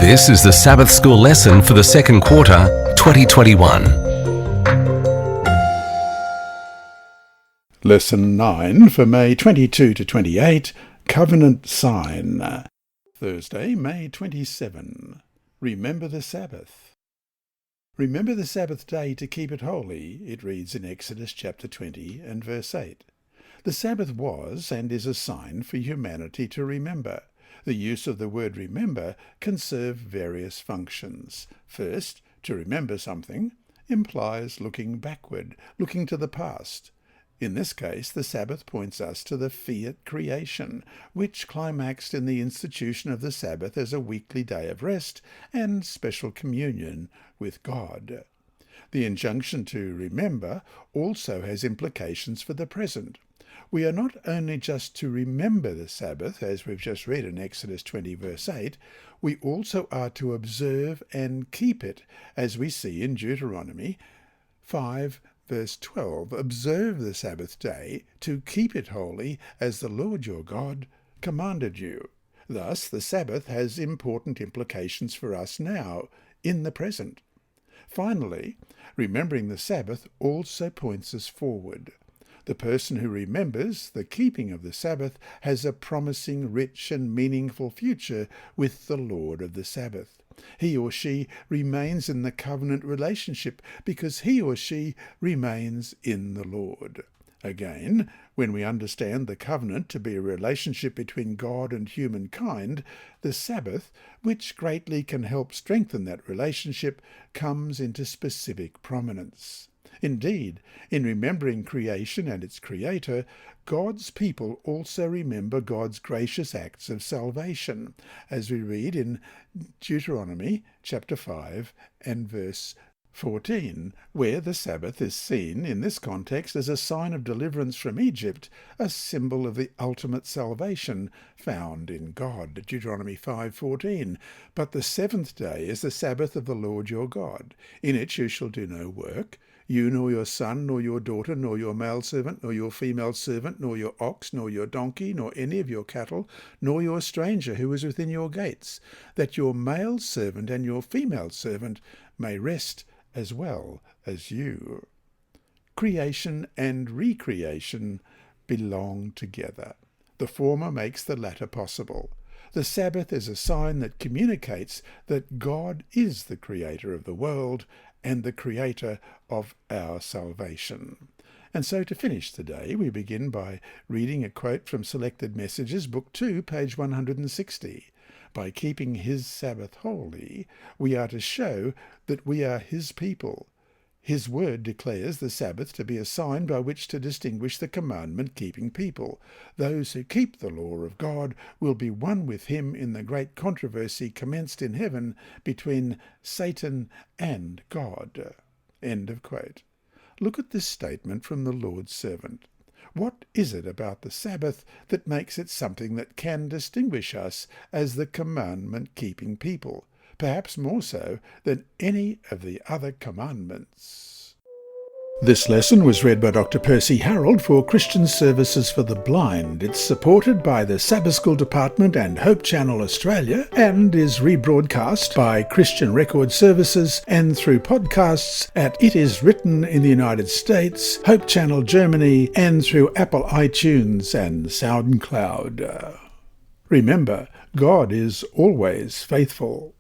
This is the Sabbath School lesson for the second quarter, 2021. Lesson 9 for May 22 to 28, Covenant Sign. Thursday, May 27. Remember the Sabbath. Remember the Sabbath day to keep it holy, it reads in Exodus chapter 20 and verse 8. The Sabbath was and is a sign for humanity to remember. The use of the word remember can serve various functions. First, to remember something implies looking backward, looking to the past. In this case, the Sabbath points us to the fiat creation, which climaxed in the institution of the Sabbath as a weekly day of rest and special communion with God. The injunction to remember also has implications for the present. We are not only just to remember the Sabbath, as we've just read in Exodus 20 verse 8, we also are to observe and keep it, as we see in Deuteronomy 5 verse 12. Observe the Sabbath day to keep it holy, as the Lord your God commanded you. Thus, the Sabbath has important implications for us now, in the present. Finally, remembering the Sabbath also points us forward. The person who remembers the keeping of the Sabbath has a promising, rich and meaningful future with the Lord of the Sabbath. He or she remains in the covenant relationship because he or she remains in the Lord. Again, when we understand the covenant to be a relationship between God and humankind, the Sabbath, which greatly can help strengthen that relationship, comes into specific prominence. Indeed, in remembering creation and its creator, God's people also remember God's gracious acts of salvation, as we read in Deuteronomy chapter 5 and verse 14, where the Sabbath is seen in this context as a sign of deliverance from Egypt, a symbol of the ultimate salvation found in God. Deuteronomy 5:14. But the seventh day is the Sabbath of the Lord your God. In it you shall do no work, you nor your son, nor your daughter, nor your male servant, nor your female servant, nor your ox, nor your donkey, nor any of your cattle, nor your stranger who is within your gates, that your male servant and your female servant may rest as well as you. Creation and recreation belong together. The former makes the latter possible. The Sabbath is a sign that communicates that God is the creator of the world and the creator of our salvation. And so to finish today, we begin by reading a quote from Selected Messages, Book 2, page 160. By keeping his Sabbath holy, we are to show that we are his people. His word declares the Sabbath to be a sign by which to distinguish the commandment-keeping people. Those who keep the law of God will be one with him in the great controversy commenced in heaven between Satan and God. End of quote. Look at this statement from the Lord's servant. What is it about the Sabbath that makes it something that can distinguish us as the commandment-keeping people, perhaps more so than any of the other commandments? This lesson was read by Dr. Percy Harrold for Christian Services for the Blind. It's supported by the Sabbath School Department and Hope Channel Australia and is rebroadcast by Christian Record Services and through podcasts at It Is Written in the United States, Hope Channel Germany, and through Apple iTunes and SoundCloud. Remember, God is always faithful.